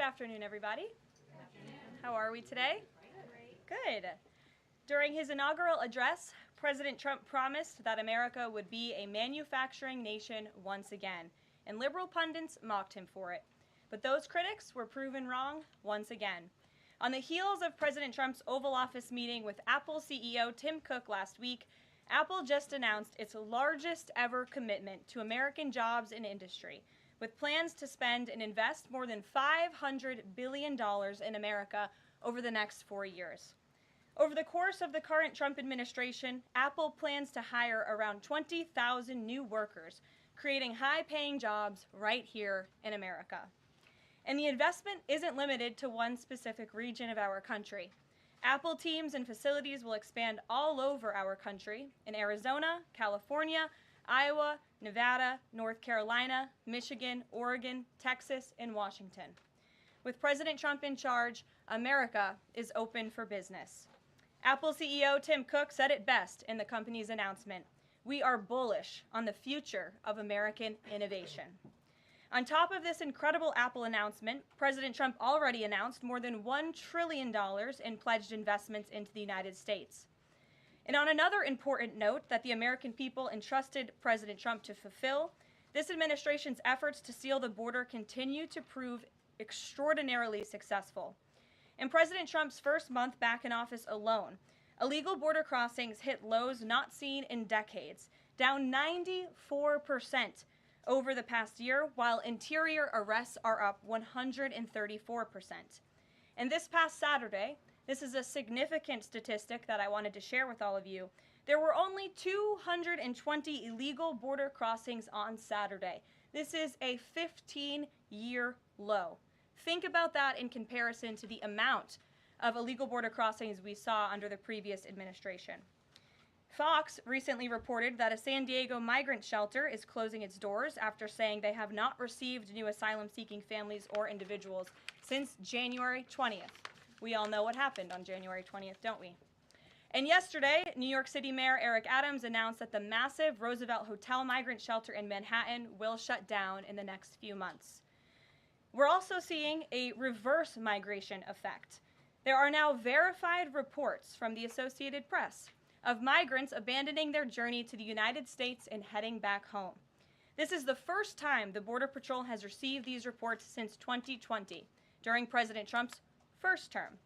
Good afternoon, everybody. Good afternoon. How are we today? Great. Good. During his inaugural address, President Trump promised that America would be a manufacturing nation once again, and liberal pundits mocked him for it. But those critics were proven wrong once again. On the heels of President Trump's Oval Office meeting with Apple CEO Tim Cook last week, Apple just announced its largest ever commitment to American jobs and industry, with plans to spend and invest more than $500 billion in America over the next 4 years. Over the course of the current Trump administration, Apple plans to hire around 20,000 new workers, creating high-paying jobs right here in America. And the investment isn't limited to one specific region of our country. Apple teams and facilities will expand all over our country in Arizona, California, Iowa, Nevada, North Carolina, Michigan, Oregon, Texas, and Washington. With President Trump in charge, America is open for business. Apple CEO Tim Cook said it best in the company's announcement: "We are bullish on the future of American innovation." On top of this incredible Apple announcement, President Trump already announced more than $1 trillion in pledged investments into the United States. And on another important note that the American people entrusted President Trump to fulfill, this administration's efforts to seal the border continue to prove extraordinarily successful. In President Trump's first month back in office alone, illegal border crossings hit lows not seen in decades, down 94% over the past year, while interior arrests are up 134%. And this past Saturday, this is a significant statistic that I wanted to share with all of you, there were only 220 illegal border crossings on Saturday. This is a 15-year low. Think about that in comparison to the amount of illegal border crossings we saw under the previous administration. Fox recently reported that a San Diego migrant shelter is closing its doors after saying they have not received new asylum-seeking families or individuals since January 20th. We all know what happened on January 20th, don't we? And yesterday, New York City Mayor Eric Adams announced that the massive Roosevelt Hotel migrant shelter in Manhattan will shut down in the next few months. We're also seeing a reverse migration effect. There are now verified reports from the Associated Press of migrants abandoning their journey to the United States and heading back home. This is the first time the Border Patrol has received these reports since 2020, during President Trump's first term.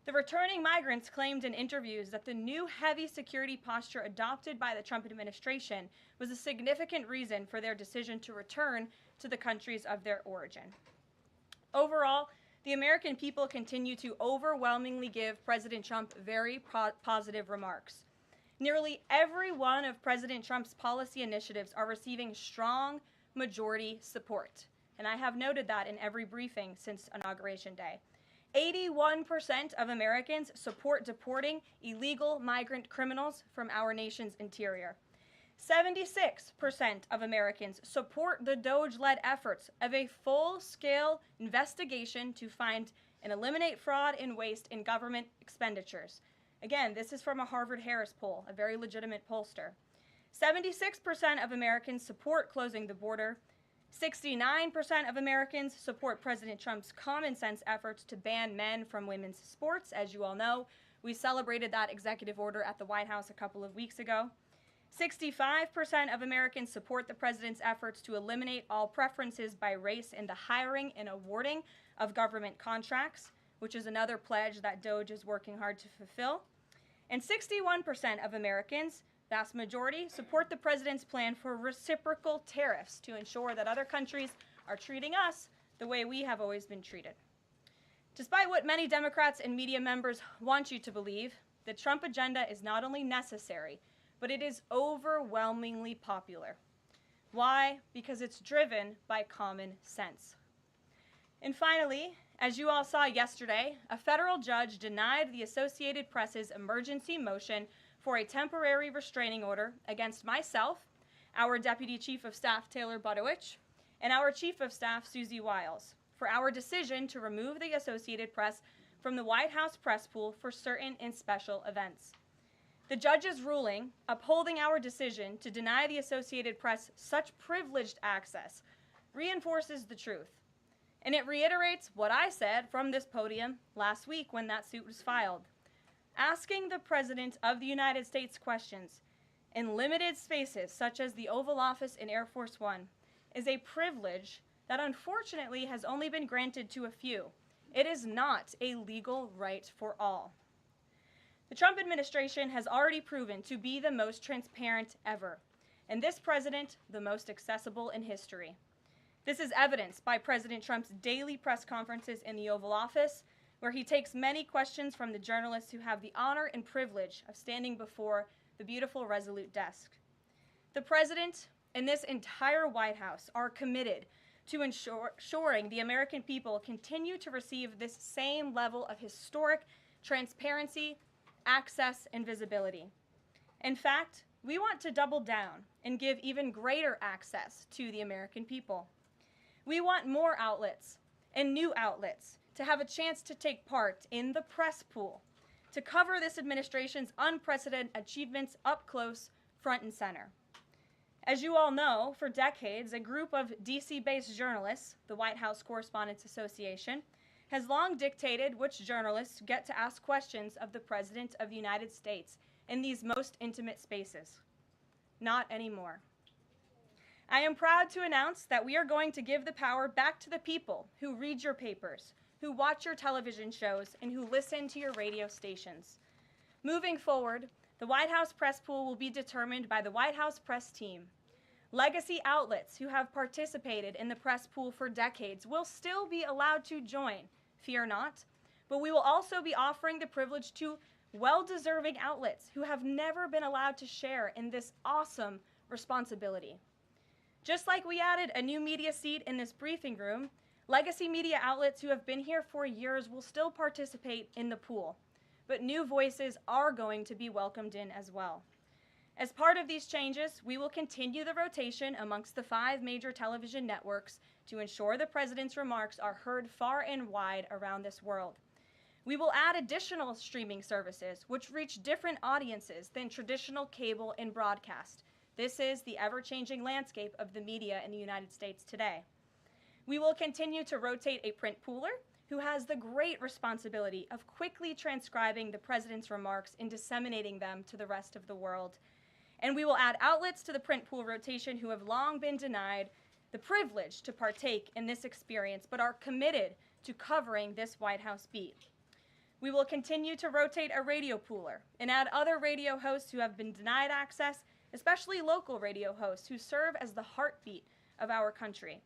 The returning migrants claimed in interviews that the new heavy security posture adopted by the Trump administration was a significant reason for their decision to return to the countries of their origin. Overall, the American people continue to overwhelmingly give President Trump very positive remarks. Nearly every one of President Trump's policy initiatives are receiving strong majority support, and I have noted that in every briefing since Inauguration Day. 81% of Americans support deporting illegal migrant criminals from our nation's interior. 76% of Americans support the DOGE-led efforts of a full-scale investigation to find and eliminate fraud and waste in government expenditures. Again, this is from a Harvard-Harris poll, a very legitimate pollster. 76% of Americans support closing the border. 69% of Americans support President Trump's common-sense efforts to ban men from women's sports. As you all know, we celebrated that executive order at the White House a couple of weeks ago. 65% of Americans support the president's efforts to eliminate all preferences by race in the hiring and awarding of government contracts, which is another pledge that DOGE is working hard to fulfill. And 61% of Americans, vast majority, support the president's plan for reciprocal tariffs to ensure that other countries are treating us the way we have always been treated. Despite what many Democrats and media members want you to believe, the Trump agenda is not only necessary, but it is overwhelmingly popular. Why? Because it's driven by common sense. And finally, as you all saw yesterday, a federal judge denied the Associated Press's emergency motion for a temporary restraining order against myself, our Deputy Chief of Staff Taylor Budowich, and our Chief of Staff Susie Wiles for our decision to remove the Associated Press from the White House press pool for certain and special events. The judge's ruling, upholding our decision to deny the Associated Press such privileged access, reinforces the truth. And it reiterates what I said from this podium last week when that suit was filed. Asking the President of the United States questions in limited spaces, such as the Oval Office in Air Force One, is a privilege that unfortunately has only been granted to a few. It is not a legal right for all. The Trump administration has already proven to be the most transparent ever, and this president, the most accessible in history. This is evidenced by President Trump's daily press conferences in the Oval Office, where he takes many questions from the journalists who have the honor and privilege of standing before the beautiful Resolute desk. The president and this entire White House are committed to ensuring the American people continue to receive this same level of historic transparency, access, and visibility. In fact, we want to double down and give even greater access to the American people. We want more outlets and new outlets to have a chance to take part in the press pool, to cover this administration's unprecedented achievements up close, front and center. As you all know, for decades, a group of DC-based journalists, the White House Correspondents Association, has long dictated which journalists get to ask questions of the President of the United States in these most intimate spaces. Not anymore. I am proud to announce that we are going to give the power back to the people who read your papers, who watch your television shows, and who listen to your radio stations. Moving forward, the White House press pool will be determined by the White House press team. Legacy outlets who have participated in the press pool for decades will still be allowed to join, fear not, but we will also be offering the privilege to well-deserving outlets who have never been allowed to share in this awesome responsibility. Just like we added a new media seat in this briefing room, legacy media outlets who have been here for years will still participate in the pool, but new voices are going to be welcomed in as well. As part of these changes, we will continue the rotation amongst the 5 major television networks to ensure the President's remarks are heard far and wide around this world. We will add additional streaming services which reach different audiences than traditional cable and broadcast. This is the ever-changing landscape of the media in the United States today. We will continue to rotate a print pooler who has the great responsibility of quickly transcribing the President's remarks and disseminating them to the rest of the world. And we will add outlets to the print pool rotation who have long been denied the privilege to partake in this experience but are committed to covering this White House beat. We will continue to rotate a radio pooler and add other radio hosts who have been denied access, especially local radio hosts who serve as the heartbeat of our country.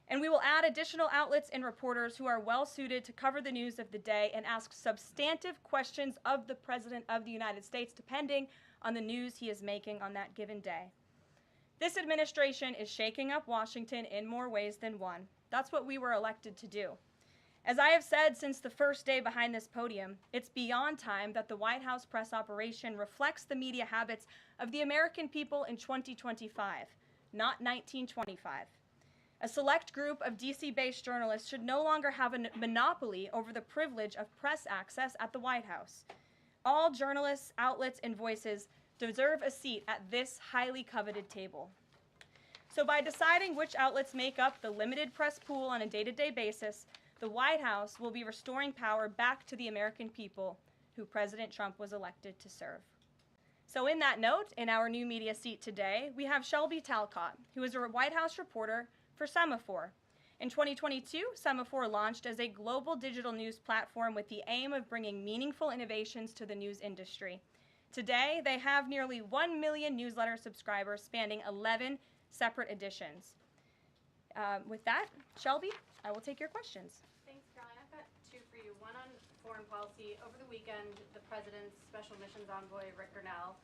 And we will add additional outlets and reporters who are well-suited to cover the news of the day and ask substantive questions of the President of the United States, depending on the news he is making on that given day. This administration is shaking up Washington in more ways than one. That's what we were elected to do. As I have said since the first day behind this podium, it's beyond time that the White House press operation reflects the media habits of the American people in 2025, not 1925. A select group of DC-based journalists should no longer have a monopoly over the privilege of press access at the White House. All journalists, outlets, and voices deserve a seat at this highly coveted table. So by deciding which outlets make up the limited press pool on a day-to-day basis, the White House will be restoring power back to the American people who President Trump was elected to serve. So in that note, in our new media seat today, we have Shelby Talcott, who is a White House reporter for Semaphore. In 2022, Semaphore launched as a global digital news platform with the aim of bringing meaningful innovations to the news industry. Today, they have nearly 1 million newsletter subscribers spanning 11 separate editions. With that, Shelby, I will take your questions. Thanks, Caroline. I've got 2 for you. One on foreign policy. Over the weekend, the President's Special Missions Envoy, Rick Grenell,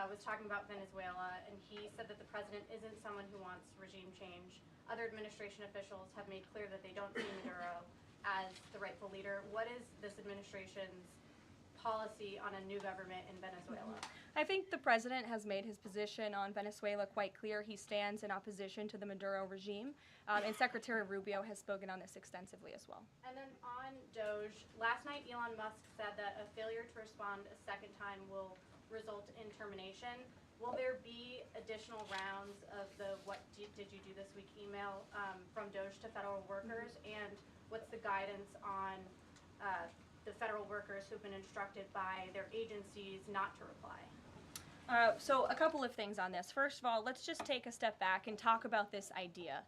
was talking about Venezuela, and he said that the President isn't someone who wants regime change. Other administration officials have made clear that they don't see Maduro as the rightful leader. What is this administration's policy on a new government in Venezuela? I think the President has made his position on Venezuela quite clear. He stands in opposition to the Maduro regime, and Secretary Rubio has spoken on this extensively as well. And then on DOGE, last night Elon Musk said that a failure to respond a second time will result in termination. Will there be additional rounds of the "What did you do this week" email from DOGE to federal workers, and what's the guidance on the federal workers who've been instructed by their agencies not to reply? So a couple of things on this. First of all, let's just take a step back and talk about this idea.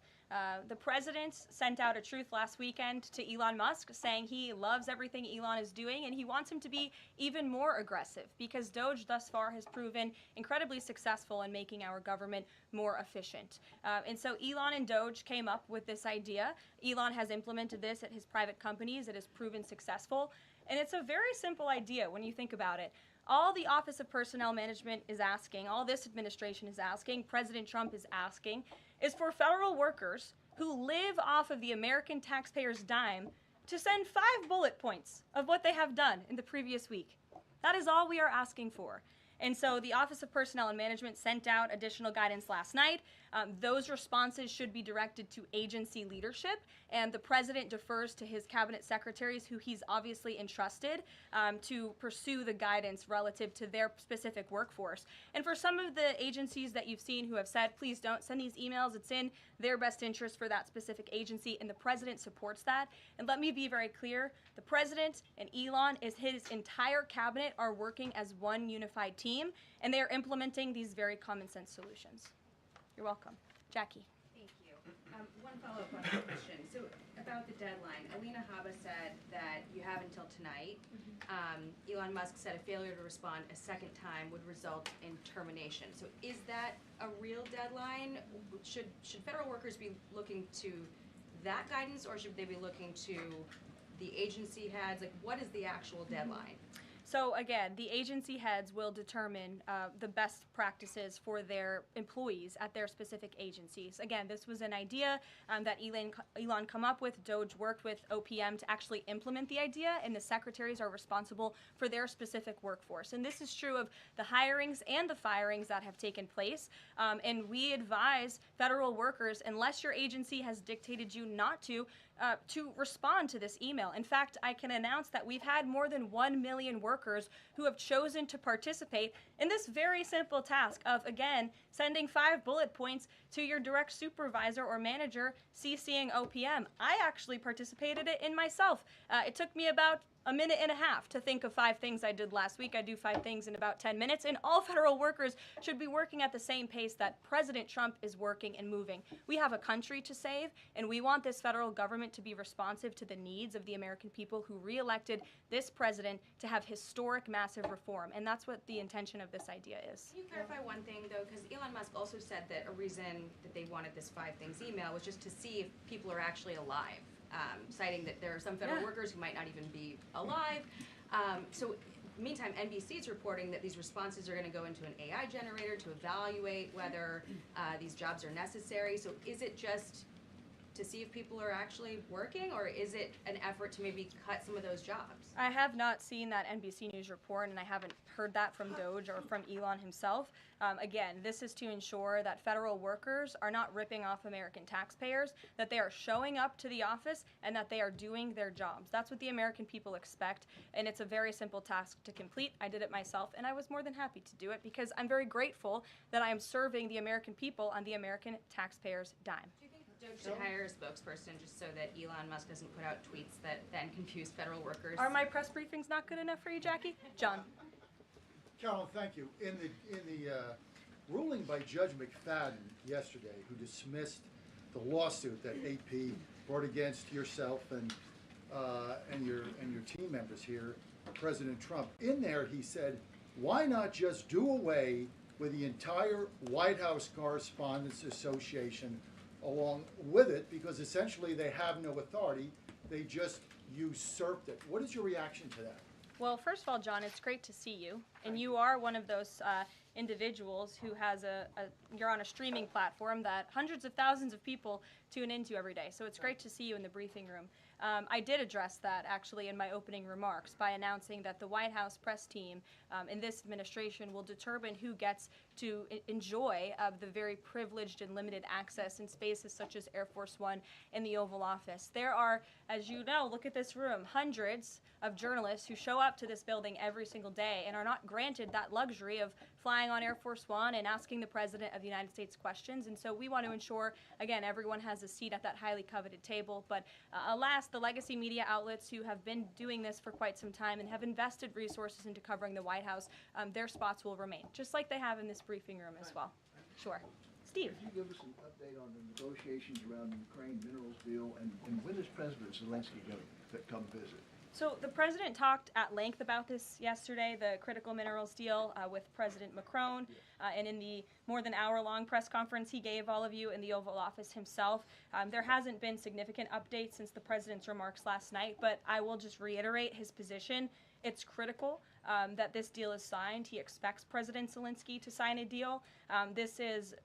The president sent out a truth last weekend to Elon Musk saying he loves everything Elon is doing and he wants him to be even more aggressive because DOGE thus far has proven incredibly successful in making our government more efficient. And so Elon and DOGE came up with this idea. Elon has implemented this at his private companies. It has proven successful. And it's a very simple idea when you think about it. All the Office of Personnel Management is asking, all this administration is asking, President Trump is asking, is for federal workers who live off of the American taxpayer's dime to send 5 bullet points of what they have done in the previous week. That is all we are asking for. And so the Office of Personnel and Management sent out additional guidance last night. Those responses should be directed to agency leadership, and the president defers to his cabinet secretaries, who he's obviously entrusted to pursue the guidance relative to their specific workforce. And for some of the agencies that you've seen who have said, please don't send these emails, it's in their best interest for that specific agency, and the president supports that. And let me be very clear, the president and Elon, his entire cabinet are working as one unified team, and they are implementing these very common sense solutions. You're welcome. Jackie. Thank you. One follow-up on that question. So about the deadline, Alina Habba said that you have until tonight. Elon Musk said a failure to respond a second time would result in termination. So is that a real deadline? Should federal workers be looking to that guidance, or should they be looking to the agency heads? Like, what is the actual deadline? So again, the agency heads will determine the best practices for their employees at their specific agencies. Again, this was an idea that Elon come up with. DOGE worked with OPM to actually implement the idea, and the secretaries are responsible for their specific workforce. And this is true of the hirings and the firings that have taken place. And we advise federal workers, unless your agency has dictated you not to respond to this email. In fact, I can announce that we've had more than 1 million workers who have chosen to participate in this very simple task of, again, sending 5 bullet points to your direct supervisor or manager, CCing OPM. I actually participated in myself. It took me about a minute and a half to think of 5 things I did last week. I do 5 things in about 10 minutes, and all federal workers should be working at the same pace that President Trump is working and moving. We have a country to save, and we want this federal government to be responsive to the needs of the American people who re-elected this president to have historic, massive reform, and that's what the intention of this idea is. Can you clarify one thing, though? Because Elon Musk also said that a reason that they wanted this 5 things email was just to see if people are actually alive. Citing that there are some federal workers who might not even be alive. So meantime, NBC is reporting that these responses are going to go into an AI generator to evaluate whether these jobs are necessary. So is it just to see if people are actually working, or is it an effort to maybe cut some of those jobs? I have not seen that NBC News report, and I haven't heard that from DOGE or from Elon himself. Again, this is to ensure that federal workers are not ripping off American taxpayers, that they are showing up to the office, and that they are doing their jobs. That's what the American people expect, and it's a very simple task to complete. I did it myself, and I was more than happy to do it because I'm very grateful that I am serving the American people on the American taxpayers' dime. Do you think DOGE should hire a spokesperson just so that Elon Musk doesn't put out tweets that then confuse federal workers? Are my press briefings not good enough for you, Jackie? John. Carolyn, thank you. In the ruling by Judge McFadden yesterday, who dismissed the lawsuit that AP brought against yourself and your team members here, President Trump, in there he said, why not just do away with the entire White House Correspondents Association along with it, because essentially they have no authority, they just usurped it. What is your reaction to that? Well, first of all, John, it's great to see you. And you are one of those individuals who has you're on a streaming platform that hundreds of thousands of people tune into every day. So it's great to see you in the briefing room. I did address that actually in my opening remarks by announcing that the White House press team in this administration will determine who gets to enjoy the very privileged and limited access in spaces such as Air Force One and the Oval Office. There are, as you know, look at this room, hundreds of journalists who show up to this building every single day and are not granted that luxury of flying on Air Force One and asking the President of the United States questions. And so we want to ensure, again, everyone has a seat at that highly coveted table. But alas, the legacy media outlets who have been doing this for quite some time and have invested resources into covering the White House, their spots will remain, just like they have in this briefing room as well. Sure. Steve. Could you give us an update on the negotiations around the Ukraine minerals deal, and when is President Zelensky going to come visit? So the president talked at length about this yesterday, the critical minerals deal with President Macron, and in the more than hour-long press conference he gave all of you in the Oval Office himself. There hasn't been significant updates since the president's remarks last night, but I will just reiterate his position. It's critical that this deal is signed. He expects President Zelensky to sign a deal. This is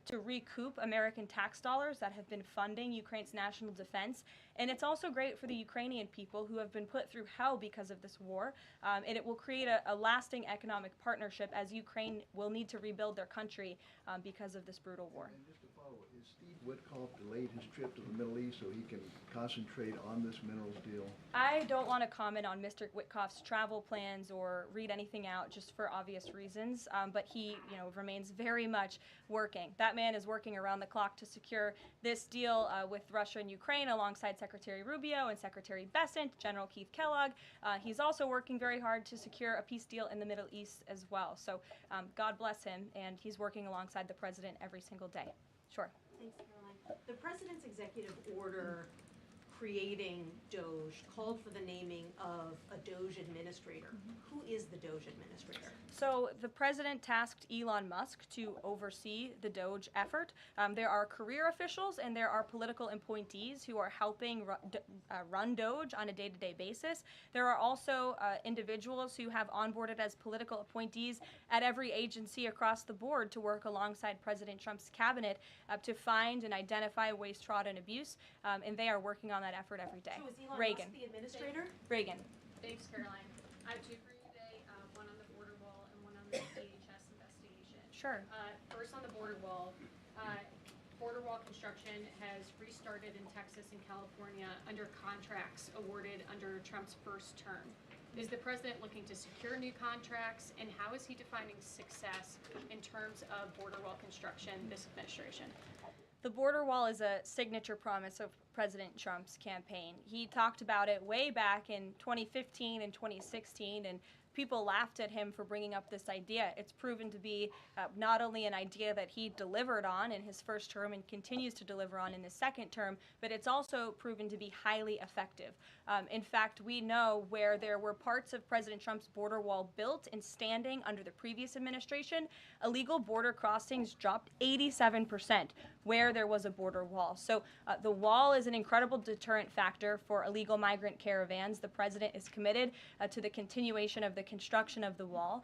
to recoup American tax dollars that have been funding Ukraine's national defense. And it's also great for the Ukrainian people who have been put through hell because of this war. And it will create a lasting economic partnership as Ukraine will need to rebuild their country because of this brutal war. And just to follow up, is Steve Witkoff delayed his trip to the Middle East so he can concentrate on this minerals deal? I don't want to comment on Mr. Witkoff's travel plans or read anything out just for obvious reasons, but he remains very much working. That man is working around the clock to secure this deal with Russia and Ukraine alongside Secretary Rubio and Secretary Bessent, General Keith Kellogg. He's also working very hard to secure a peace deal in the Middle East as well. So God bless him, and he's working alongside the president every single day. Sure. Thanks, Caroline. The president's executive order creating DOGE called for the naming of a DOGE administrator. Who is the DOGE administrator? So the president tasked Elon Musk to oversee the DOGE effort. There are career officials and there are political appointees who are helping run DOGE on a day-to-day basis. There are also individuals who have onboarded as political appointees at every agency across the board to work alongside President Trump's cabinet to find and identify waste, fraud, and abuse, and they are working on that effort every day. So is Elon Reagan. Musk the administrator? Reagan. Thanks, Caroline. I have two for you today, one on the border wall and one on the DHS investigation. Sure. First on the border wall construction has restarted in Texas and California under contracts awarded under Trump's first term. Is the president looking to secure new contracts, and how is he defining success in terms of border wall construction this administration? The border wall is a signature promise of President Trump's campaign. He talked about it way back in 2015 and 2016, and people laughed at him for bringing up this idea. It's proven to be not only an idea that he delivered on in his first term and continues to deliver on in his second term, but it's also proven to be highly effective. In fact, we know where there were parts of President Trump's border wall built and standing under the previous administration, illegal border crossings dropped 87% where there was a border wall. So the wall is an incredible deterrent factor for illegal migrant caravans. The president is committed to the continuation of the construction of the wall.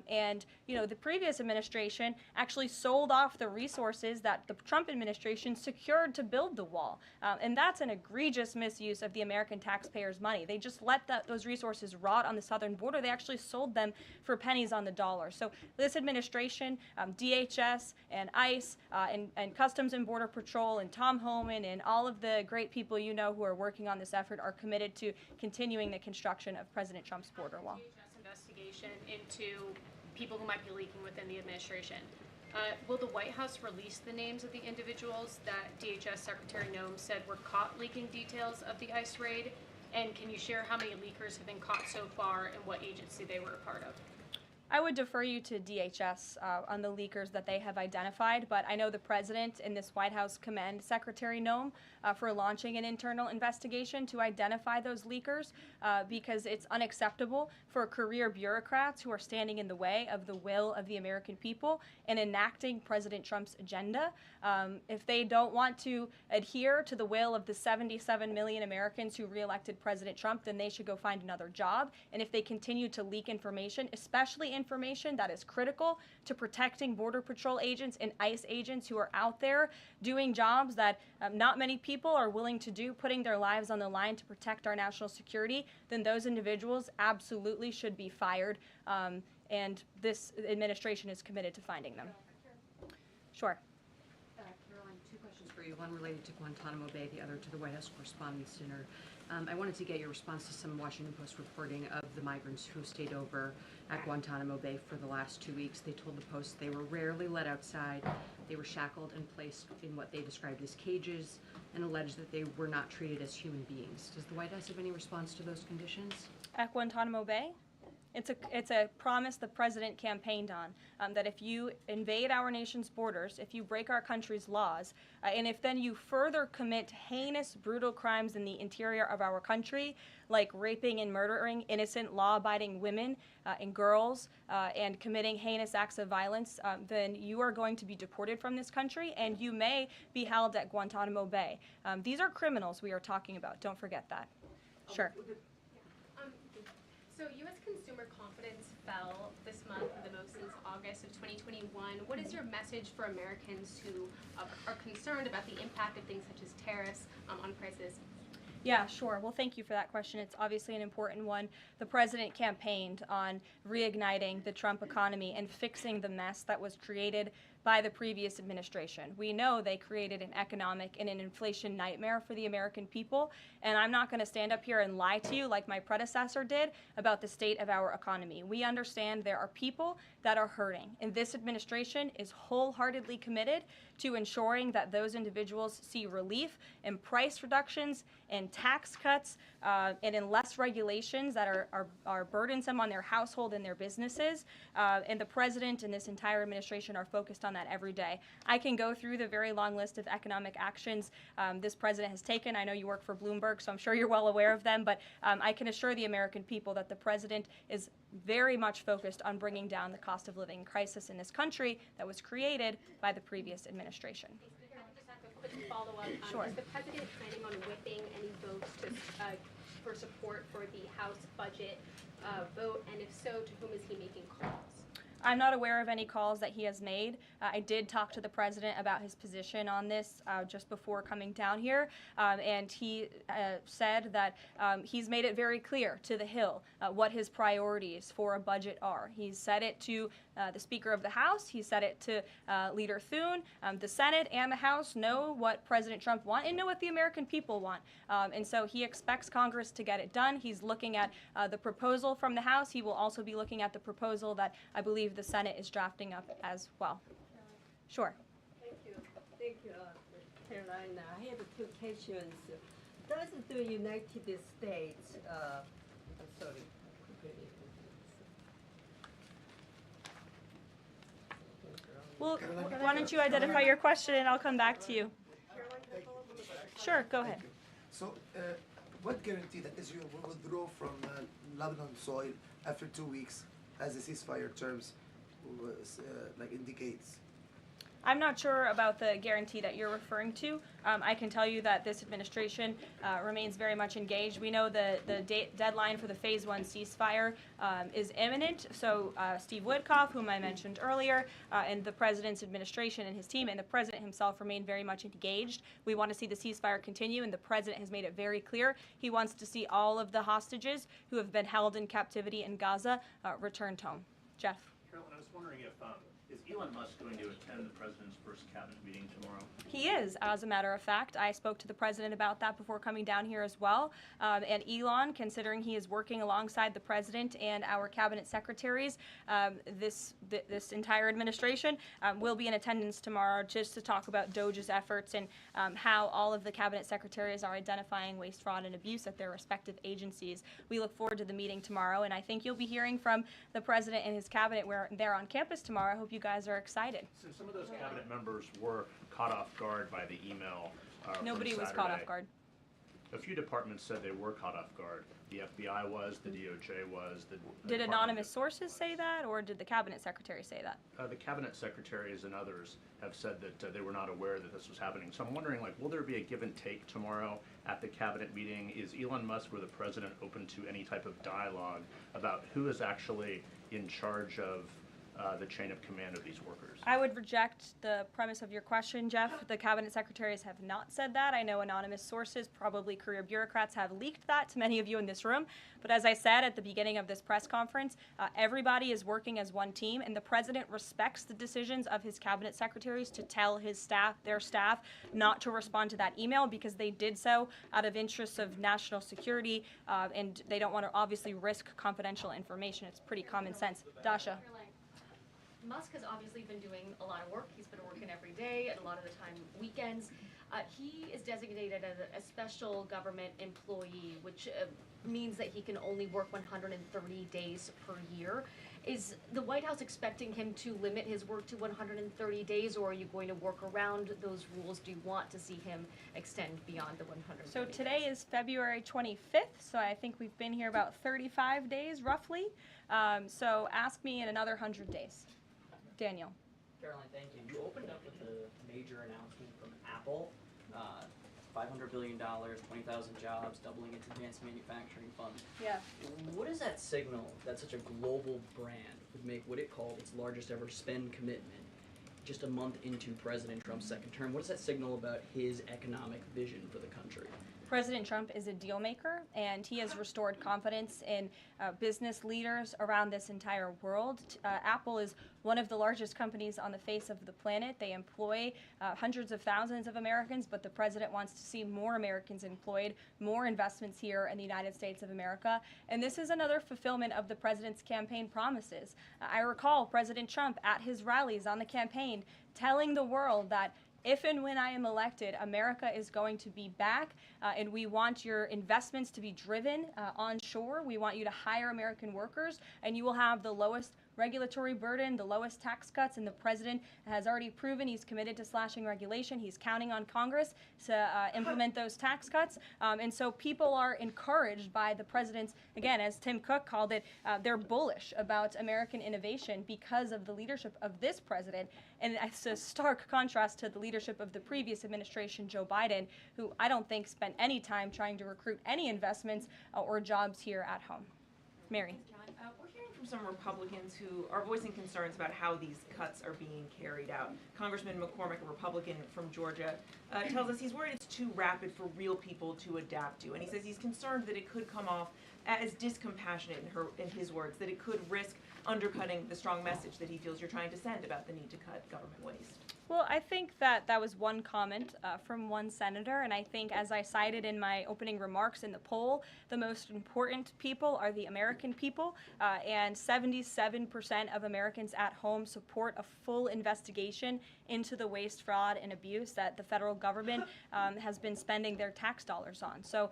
And, the previous administration actually sold off the resources that the Trump administration secured to build the wall. And that's an egregious misuse of the American taxpayers' money. They just let those resources rot on the southern border. They actually sold them for pennies on the dollar. So this administration, DHS and ICE and Customs and Border Patrol and Tom Homan and all of the great people who are working on this effort are committed to continuing the construction of President Trump's border wall. Investigation into people who might be leaking within the administration. Will the White House release the names of the individuals that DHS Secretary Noem said were caught leaking details of the ICE raid? And can you share how many leakers have been caught so far and what agency they were a part of? I would defer you to DHS on the leakers that they have identified, but I know the president and this White House commend Secretary Noem for launching an internal investigation to identify those leakers because it's unacceptable for career bureaucrats who are standing in the way of the will of the American people and enacting President Trump's agenda. If they don't want to adhere to the will of the 77 million Americans who reelected President Trump, then they should go find another job. And if they continue to leak information, especially information that is critical to protecting Border Patrol agents and ICE agents who are out there doing jobs that not many people are willing to do, putting their lives on the line to protect our national security, then those individuals absolutely should be fired. And this administration is committed to finding them. Sure. Caroline, two questions for you. One related to Guantanamo Bay, the other to the White House Correspondents' Dinner. I wanted to get your response to some Washington Post reporting of the migrants who stayed over at Guantanamo Bay for the last 2 weeks. They told the Post they were rarely let outside. They were shackled and placed in what they described as cages and alleged that they were not treated as human beings. Does the White House have any response to those conditions? At Guantanamo Bay? It's a promise the president campaigned on, that if you invade our nation's borders, if you break our country's laws, and if then you further commit heinous, brutal crimes in the interior of our country, like raping and murdering innocent, law-abiding women and girls, and committing heinous acts of violence, then you are going to be deported from this country, and you may be held at Guantanamo Bay. These are criminals we are talking about. Don't forget that. Sure. So U.S. consumer confidence fell this month the most since August of 2021. What is your message for Americans who are concerned about the impact of things such as tariffs on prices? Yeah, sure. Well, thank you for that question. It's obviously an important one. The president campaigned on reigniting the Trump economy and fixing the mess that was created by the previous administration. We know they created an economic and an inflation nightmare for the American people, and I'm not going to stand up here and lie to you like my predecessor did about the state of our economy. We understand there are people that are hurting, and this administration is wholeheartedly committed to ensuring that those individuals see relief and price reductions and tax cuts and in less regulations that are burdensome on their household and their businesses. And the president and this entire administration are focused on that every day. I can go through the very long list of economic actions this president has taken. I know you work for Bloomberg, so I'm sure you're well aware of them, but I can assure the American people that the president is very much focused on bringing down the cost of living crisis in this country that was created by the previous administration. I'll just have a quick follow-up. Sure. Is the president planning on whipping any votes for support for the House budget vote? And if so, to whom is he making calls? I'm not aware of any calls that he has made. I did talk to the president about his position on this just before coming down here, and he said that he's made it very clear to the Hill what his priorities for a budget are. He's said it to the Speaker of the House. He said it to Leader Thune. The Senate and the House know what President Trump wants and know what the American people want. And so he expects Congress to get it done. He's looking at the proposal from the House. He will also be looking at the proposal that I believe the Senate is drafting up as well. Sure. Thank you, Caroline. I have two questions. Does the United States, sorry. Well, why don't you identify your question and I'll come back to you. Sure, go ahead. So, what guarantee that Israel will withdraw from Lebanon soil after 2 weeks, as the ceasefire terms indicates? I'm not sure about the guarantee that you're referring to. I can tell you that this administration remains very much engaged. We know the deadline for the Phase 1 ceasefire is imminent. So Steve Witkoff, whom I mentioned earlier, and the president's administration and his team and the president himself remain very much engaged. We want to see the ceasefire continue, and the president has made it very clear he wants to see all of the hostages who have been held in captivity in Gaza returned home. Jeff. Caroline, I was wondering if is Elon Musk going to attend the president's first cabinet meeting tomorrow? He is, as a matter of fact. I spoke to the president about that before coming down here as well. And Elon, considering he is working alongside the president and our cabinet secretaries, this entire administration will be in attendance tomorrow just to talk about DOGE's efforts and how all of the cabinet secretaries are identifying waste, fraud, and abuse at their respective agencies. We look forward to the meeting tomorrow, and I think you'll be hearing from the president and his cabinet where they're on campus tomorrow. I hope you guys are excited. So some of those cabinet members were caught off guard by the email. Nobody from was caught Saturday. off guard. A few departments said they were caught off guard. The FBI was, the DOJ was. Did anonymous sources say that, or did the cabinet secretary say that? The cabinet secretaries and others have said that they were not aware that this was happening. So I'm wondering, will there be a give and take tomorrow at the cabinet meeting? Is Elon Musk or the president open to any type of dialogue about who is actually in charge of the chain of command of these workers? I would reject the premise of your question, Jeff. The cabinet secretaries have not said that. I know anonymous sources, probably career bureaucrats, have leaked that to many of you in this room. But as I said at the beginning of this press conference, everybody is working as one team, and the president respects the decisions of his cabinet secretaries to tell their staff, not to respond to that email because they did so out of interests of national security, and they don't want to obviously risk confidential information. It's pretty common sense. Dasha. Musk has obviously been doing a lot of work. He's been working every day, and a lot of the time weekends. He is designated as a special government employee, which means that he can only work 130 days per year. Is the White House expecting him to limit his work to 130 days, or are you going to work around those rules? Do you want to see him extend beyond the 130 So days? today is February 25th, so I think we've been here about 35 days roughly. So ask me in another 100 days. Daniel. Karoline, thank you. You opened up with a major announcement from Apple, $500 billion, 20,000 jobs, doubling its advanced manufacturing fund. Yeah. What does that signal that such a global brand would make what it called its largest ever spend commitment just a month into President Trump's second term? What does that signal about his economic vision for the country? President Trump is a deal maker, and he has restored confidence in business leaders around this entire world. Apple is one of the largest companies on the face of the planet. They employ hundreds of thousands of Americans, but the president wants to see more Americans employed, more investments here in the United States of America. And this is another fulfillment of the president's campaign promises. I recall President Trump at his rallies on the campaign telling the world that if and when I am elected, America is going to be back, and we want your investments to be driven onshore. We want you to hire American workers, and you will have the lowest regulatory burden, the lowest tax cuts, and the president has already proven he's committed to slashing regulation. He's counting on Congress to implement those tax cuts. And so people are encouraged by the president's, again, as Tim Cook called it, they're bullish about American innovation because of the leadership of this president. And it's a stark contrast to the leadership of the previous administration, Joe Biden, who I don't think spent any time trying to recruit any investments or jobs here at home. Mary. We're hearing from some Republicans who are voicing concerns about how these cuts are being carried out. Congressman McCormick, a Republican from Georgia, tells us he's worried it's too rapid for real people to adapt to. And he says he's concerned that it could come off as discompassionate, in his words, that it could risk undercutting the strong message that he feels you're trying to send about the need to cut government waste. Well, I think that was one comment from one senator, and I think, as I cited in my opening remarks in the poll, the most important people are the American people, and 77% of Americans at home support a full investigation into the waste, fraud, and abuse that the federal government has been spending their tax dollars on. So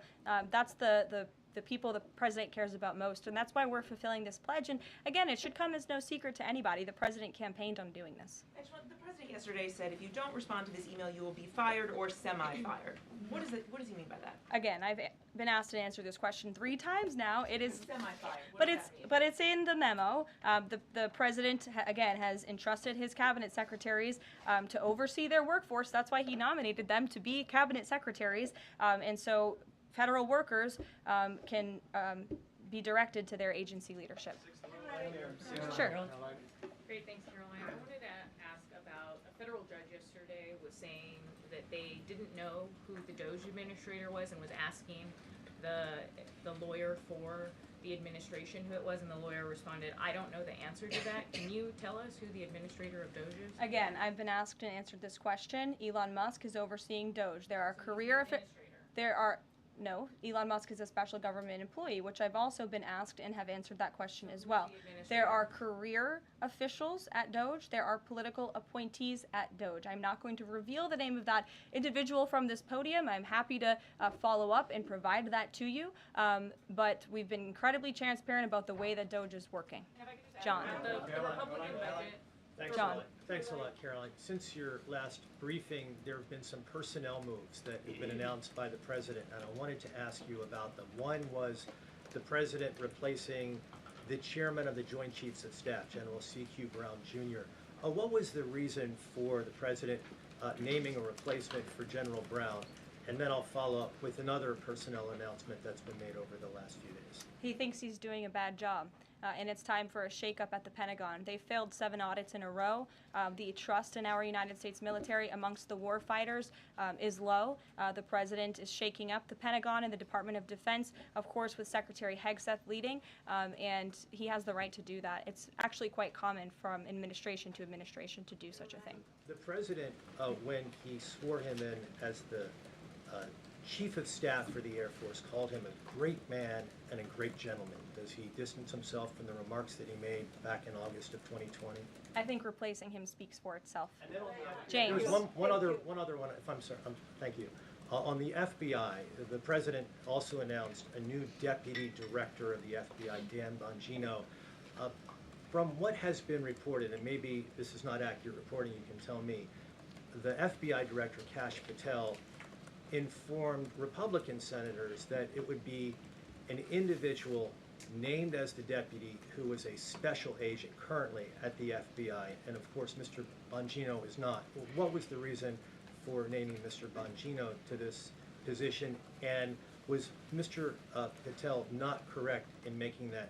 that's the people the president cares about most, and that's why we're fulfilling this pledge. And again, it should come as no secret to anybody. The president campaigned on doing this. The president yesterday said if you don't respond to this email, you will be fired or semi-fired. What does he mean by that? Again, I've been asked to answer this question 3 times now. It is semi-fired. But it's in the memo. The president again has entrusted his cabinet secretaries to oversee their workforce. That's why he nominated them to be cabinet secretaries, and so federal workers can be directed to their agency leadership. Sure. Great, thanks, Caroline. I wanted to ask about a federal judge yesterday was saying that they didn't know who the DOGE administrator was and was asking the lawyer for the administration who it was, and the lawyer responded, I don't know the answer to that. Can you tell us who the administrator of DOGE is? Again, I've been asked and answered this question. Elon Musk is overseeing DOGE. No, Elon Musk is a special government employee, which I've also been asked and have answered that question as well. There are career officials at DOGE. There are political appointees at DOGE. I'm not going to reveal the name of that individual from this podium. I'm happy to follow up and provide that to you, but we've been incredibly transparent about the way that DOGE is working. John. The Republican budget. Thanks a lot, Caroline. Since your last briefing, there have been some personnel moves that have been announced by the president, and I wanted to ask you about them. One was the president replacing the chairman of the Joint Chiefs of Staff, General C.Q. Brown Jr. What was the reason for the president naming a replacement for General Brown? And then I'll follow up with another personnel announcement that's been made over the last few days. He thinks he's doing a bad job. And it's time for a shakeup at the Pentagon. They failed 7 audits in a row. The trust in our United States military amongst the war fighters is low. The president is shaking up the Pentagon and the Department of Defense, of course, with Secretary Hegseth leading, and he has the right to do that. It's actually quite common from administration to administration to do such a thing. The president, when he swore him in as the Chief of Staff for the Air Force, called him a great man and a great gentleman. Does he distance himself from the remarks that he made back in August of 2020? I think replacing him speaks for itself. James. There's one other one, if I'm sorry, thank you. On the FBI, the president also announced a new deputy director of the FBI, Dan Bongino. From what has been reported, and maybe this is not accurate reporting, you can tell me, the FBI director, Kash Patel, informed Republican senators that it would be an individual named as the deputy who was a special agent currently at the FBI, and of course Mr. Bongino is not. What was the reason for naming Mr. Bongino to this position, and was Mr. Patel not correct in making that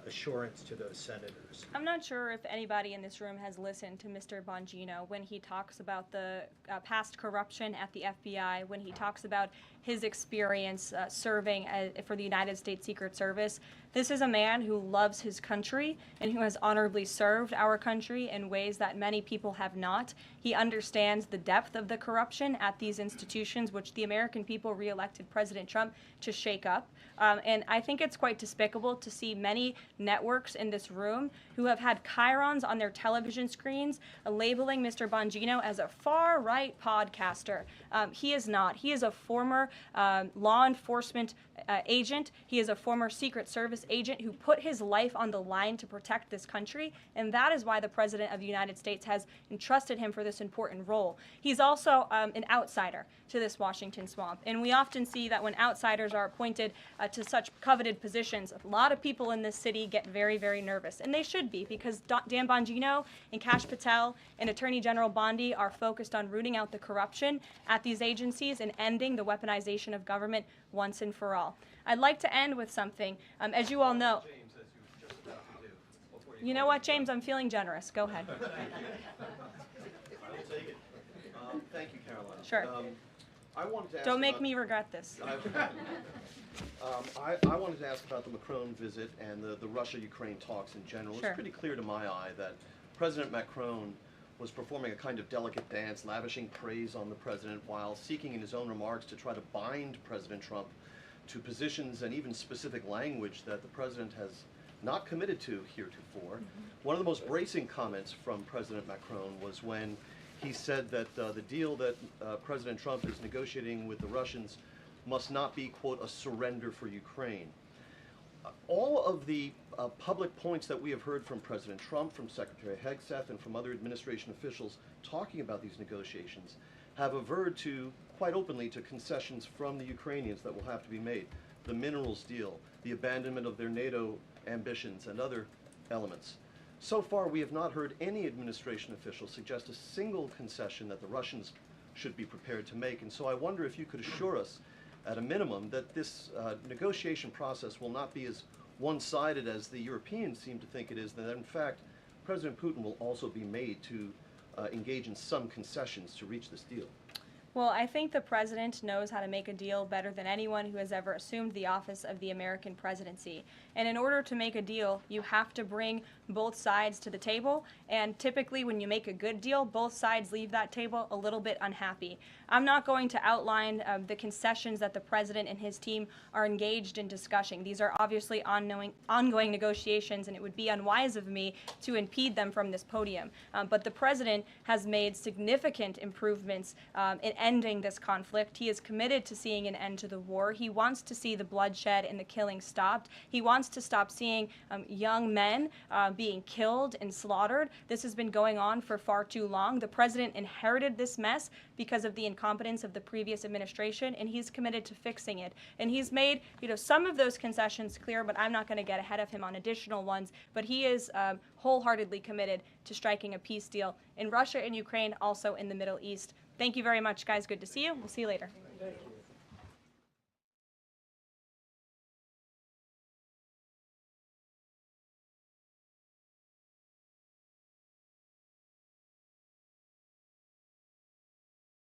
assurance to those senators? I'm not sure if anybody in this room has listened to Mr. Bongino when he talks about the past corruption at the FBI, when he talks about his experience serving for the United States Secret Service. This is a man who loves his country and who has honorably served our country in ways that many people have not. He understands the depth of the corruption at these institutions, which the American people re-elected President Trump to shake up. And I think it's quite despicable to see many networks in this room who have had chyrons on their television screens labeling Mr. Bongino as a far-right podcaster. He is not. He is a former law enforcement agent. He is a former Secret Service agent who put his life on the line to protect this country, and that is why the President of the United States has entrusted him for this important role. He's also an outsider to this Washington swamp, and we often see that when outsiders are appointed to such coveted positions, a lot of people in this city get very, very nervous, and they should be, because Dan Bongino and Kash Patel and Attorney General Bondi are focused on rooting out the corruption at these agencies and ending the weaponization of government once and for all. I'd like to end with something. As you all know, you know what, James? I'm feeling generous. Go ahead. I will take it. Thank you, Caroline. Sure. I wanted to ask Don't make me regret this. I wanted to ask about the Macron visit and the Russia-Ukraine talks in general. Sure. It's pretty clear to my eye that President Macron was performing a kind of delicate dance, lavishing praise on the president while seeking in his own remarks to try to bind President Trump to positions and even specific language that the president has not committed to heretofore. One of the most bracing comments from President Macron was when he said that the deal that President Trump is negotiating with the Russians must not be, quote, a surrender for Ukraine. All of the public points that we have heard from President Trump, from Secretary Hegseth, and from other administration officials talking about these negotiations have averred to, quite openly, to concessions from the Ukrainians that will have to be made. The minerals deal, the abandonment of their NATO ambitions, and other elements. So far, we have not heard any administration official suggest a single concession that the Russians should be prepared to make. And so I wonder if you could assure us, at a minimum, that this negotiation process will not be as one-sided as the Europeans seem to think it is, that in fact, President Putin will also be made to engage in some concessions to reach this deal. Well, I think the president knows how to make a deal better than anyone who has ever assumed the office of the American presidency. And in order to make a deal, you have to bring both sides to the table. And typically when you make a good deal, both sides leave that table a little bit unhappy. I'm not going to outline the concessions that the president and his team are engaged in discussing. These are obviously ongoing negotiations, and it would be unwise of me to impede them from this podium. But the president has made significant improvements in ending this conflict. He is committed to seeing an end to the war. He wants to see the bloodshed and the killing stopped. He wants to stop seeing young men being killed and slaughtered. This has been going on for far too long. The president inherited this mess because of the incompetence of the previous administration, and he's committed to fixing it. And he's made, some of those concessions clear, but I'm not going to get ahead of him on additional ones. But he is wholeheartedly committed to striking a peace deal in Russia and Ukraine, also in the Middle East. Thank you very much, guys. Good to see you. We'll see you later.